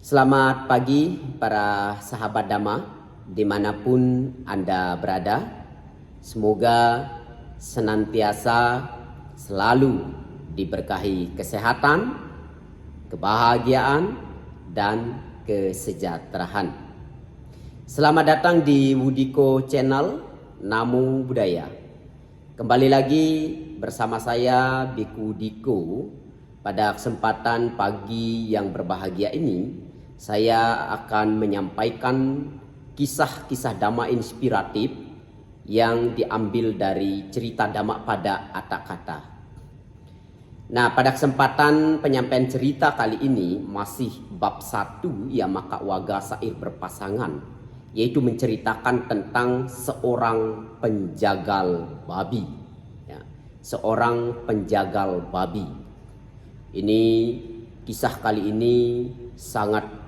Selamat pagi para sahabat Dhamma dimanapun Anda berada. Semoga senantiasa selalu diberkahi kesehatan, kebahagiaan, dan kesejahteraan. Selamat datang di Wudiko Channel Namo Buddhaya. Kembali lagi bersama saya Biku Diko. Pada kesempatan pagi yang berbahagia ini, saya akan menyampaikan kisah-kisah Dhamma inspiratif yang diambil dari cerita Dhamma pada Atta Kata. Nah, pada kesempatan penyampaian cerita kali ini masih bab 1 Yamaka Waga Sair berpasangan, yaitu menceritakan tentang seorang penjagal babi. Ya, seorang penjagal babi. Ini kisah kali ini sangat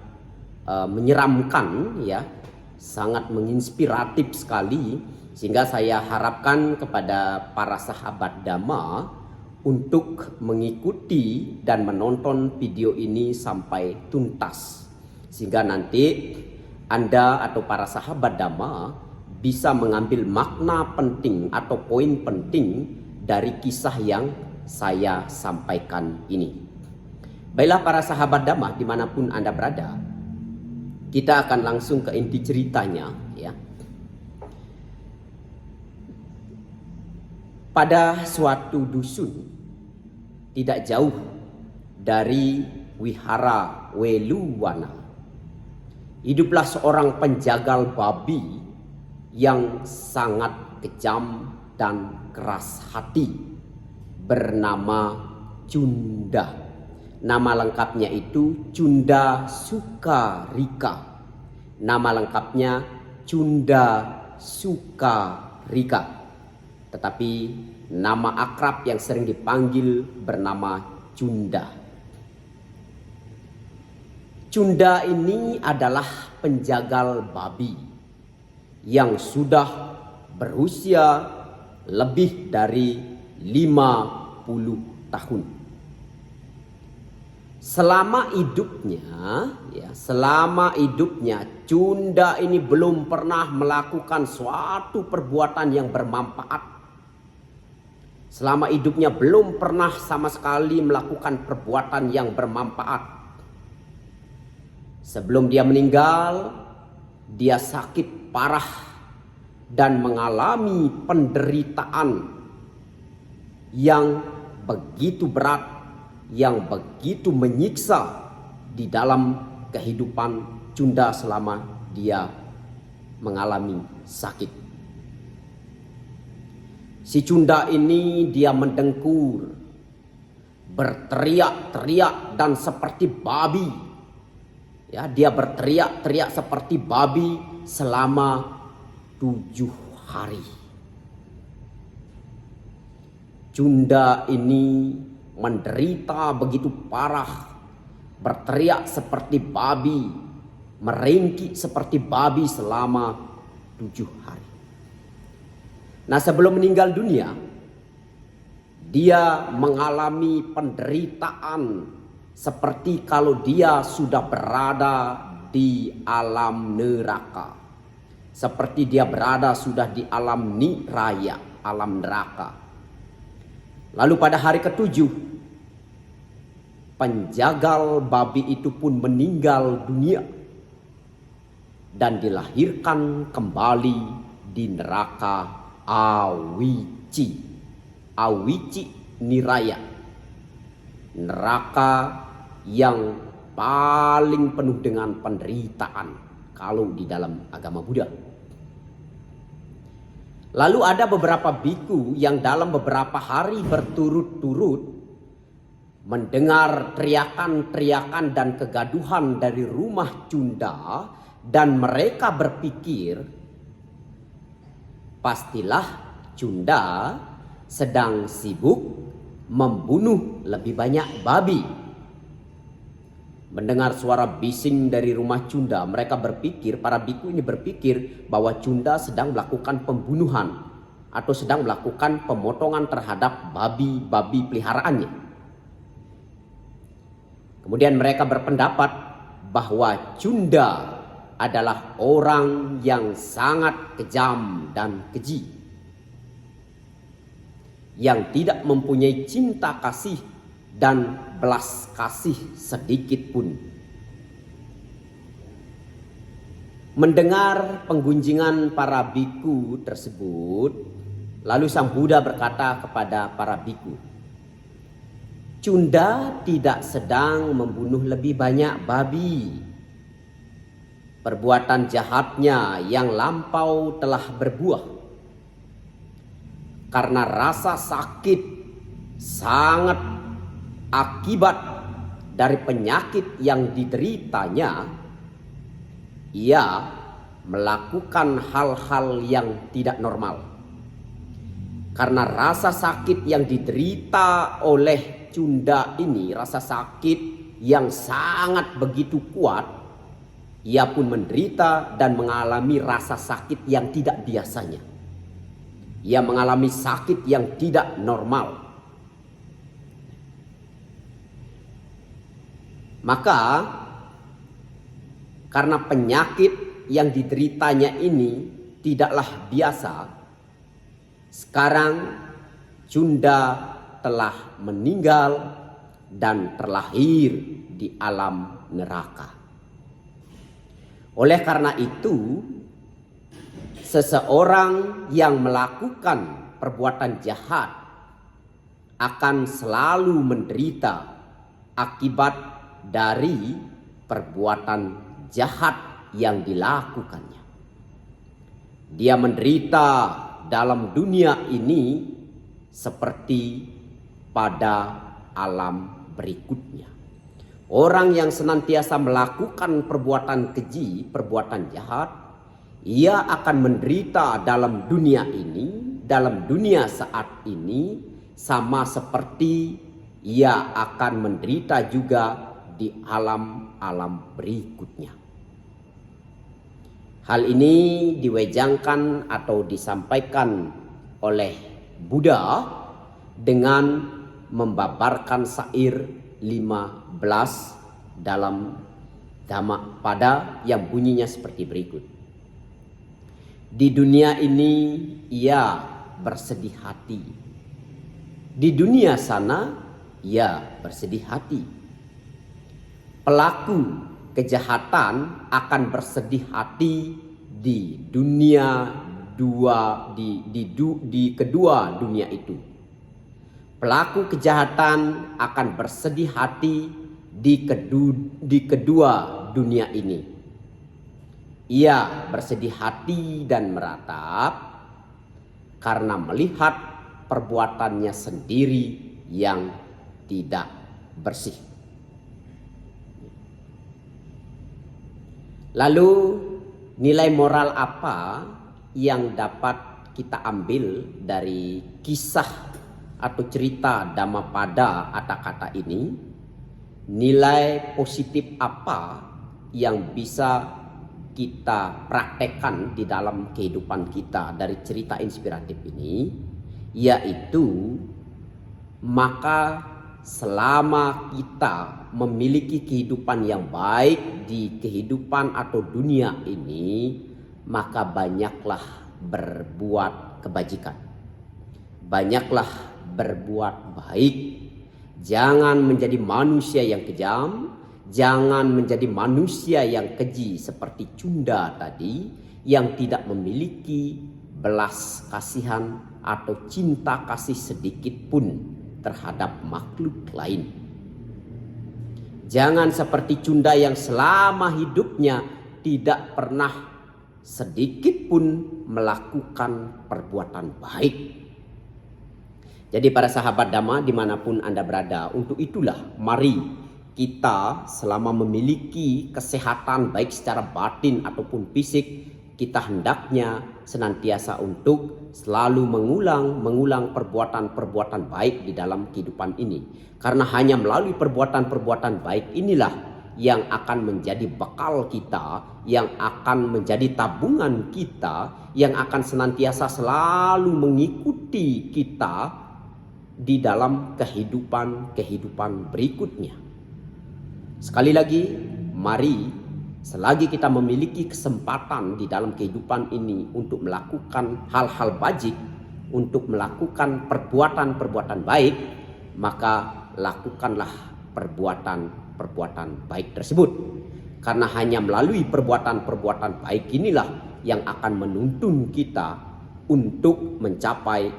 menyeramkan, ya, sangat menginspiratif sekali, sehingga saya harapkan kepada para sahabat Dhamma untuk mengikuti dan menonton video ini sampai tuntas, sehingga nanti Anda atau para sahabat Dhamma bisa mengambil makna penting atau poin penting dari kisah yang saya sampaikan ini. Baiklah para sahabat Dhamma dimanapun Anda berada, kita akan langsung ke inti ceritanya, ya. Pada suatu dusun tidak jauh dari Wihara Weluwana, hiduplah seorang penjagal babi yang sangat kejam dan keras hati, bernama Cunda. Nama lengkapnya itu Cunda Sukarika. Nama lengkapnya Cunda Sukarika. Tetapi nama akrab yang sering dipanggil bernama Cunda. Cunda ini adalah penjagal babi yang sudah berusia lebih dari 50 tahun. Selama hidupnya Cunda ini belum pernah melakukan suatu perbuatan yang bermanfaat. Selama hidupnya belum pernah sama sekali melakukan perbuatan yang bermanfaat. Sebelum dia meninggal, dia sakit parah dan mengalami penderitaan yang begitu berat, yang begitu menyiksa di dalam kehidupan Cunda selama dia mengalami sakit. Si Cunda ini dia mendengkur, berteriak-teriak dan seperti babi. Ya, dia berteriak-teriak seperti babi selama 7 hari. Cunda ini menderita begitu parah, berteriak seperti babi, merengki seperti babi selama 7 hari. Nah, sebelum meninggal dunia, dia mengalami penderitaan seperti kalau dia sudah berada di alam neraka. Seperti dia berada sudah di alam niraya, alam neraka. Lalu pada hari ke-7, penjagal babi itu pun meninggal dunia dan dilahirkan kembali di neraka Awici. Awici Niraya. Neraka yang paling penuh dengan penderitaan kalau di dalam agama Buddha. Lalu ada beberapa biku yang dalam beberapa hari berturut-turut mendengar teriakan-teriakan dan kegaduhan dari rumah Cunda, dan mereka berpikir pastilah Cunda sedang sibuk membunuh lebih banyak babi. Mendengar suara bising dari rumah Cunda, mereka berpikir, para biku ini berpikir bahwa Cunda sedang melakukan pembunuhan atau sedang melakukan pemotongan terhadap babi-babi peliharaannya. Kemudian mereka berpendapat bahwa Cunda adalah orang yang sangat kejam dan keji, yang tidak mempunyai cinta kasih dan belas kasih sedikit pun. Mendengar penggunjingan para biku tersebut, lalu Sang Buddha berkata kepada para biku, Cunda tidak sedang membunuh lebih banyak babi. Perbuatan jahatnya yang lampau telah berbuah. Karena rasa sakit sangat akibat dari penyakit yang dideritanya, ia melakukan hal-hal yang tidak normal. Karena rasa sakit yang diderita oleh Cunda ini, rasa sakit yang sangat begitu kuat, ia pun menderita dan mengalami rasa sakit yang tidak biasanya. Ia mengalami sakit yang tidak normal. Maka karena penyakit yang dideritanya ini tidaklah biasa, sekarang Cunda telah meninggal dan terlahir di alam neraka. Oleh karena itu, seseorang yang melakukan perbuatan jahat akan selalu menderita akibat dari perbuatan jahat yang dilakukannya. Dia menderita dalam dunia ini seperti pada alam berikutnya. Orang yang senantiasa melakukan perbuatan keji, perbuatan jahat, ia akan menderita dalam dunia ini, dalam dunia saat ini, sama seperti ia akan menderita juga di alam-alam berikutnya. Hal ini diwejangkan atau disampaikan oleh Buddha dengan membabarkan syair 15 dalam Dhammapada yang bunyinya seperti berikut. Di dunia ini ia bersedih hati. Di dunia sana ia bersedih hati. Pelaku kejahatan akan bersedih hati di dunia di kedua dunia itu. Pelaku kejahatan akan bersedih hati di kedua dunia ini. Ia bersedih hati dan meratap karena melihat perbuatannya sendiri yang tidak bersih. Lalu nilai moral apa yang dapat kita ambil dari kisah atau cerita Dhammapada Atthakatha ini? Nilai positif apa yang bisa kita praktekkan di dalam kehidupan kita dari cerita inspiratif ini? Yaitu, maka selama kita memiliki kehidupan yang baik di kehidupan atau dunia ini, maka banyaklah berbuat kebajikan, banyaklah berbuat baik. Jangan menjadi manusia yang kejam, jangan menjadi manusia yang keji seperti Cunda tadi, yang tidak memiliki belas kasihan atau cinta kasih sedikit pun terhadap makhluk lain. Jangan seperti Cunda yang selama hidupnya tidak pernah sedikit pun melakukan perbuatan baik. Jadi para sahabat Dhamma dimanapun Anda berada, untuk itulah mari kita selama memiliki kesehatan baik secara batin ataupun fisik, kita hendaknya senantiasa untuk selalu mengulang perbuatan-perbuatan baik di dalam kehidupan ini. Karena hanya melalui perbuatan-perbuatan baik inilah yang akan menjadi bekal kita, yang akan menjadi tabungan kita, yang akan senantiasa selalu mengikuti kita di dalam kehidupan berikutnya. Sekali lagi, mari selagi kita memiliki kesempatan di dalam kehidupan ini untuk melakukan hal-hal bajik, untuk melakukan perbuatan-perbuatan baik, maka lakukanlah perbuatan-perbuatan baik tersebut. Karena hanya melalui perbuatan-perbuatan baik inilah yang akan menuntun kita untuk mencapai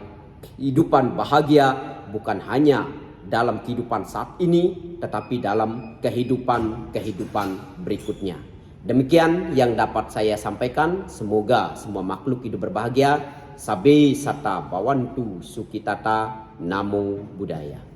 kehidupan bahagia, bukan hanya dalam kehidupan saat ini, tetapi dalam kehidupan berikutnya. Demikian yang dapat saya sampaikan. Semoga semua makhluk hidup berbahagia. Sabe sata bawantu sukitata. Namo Buddhaya.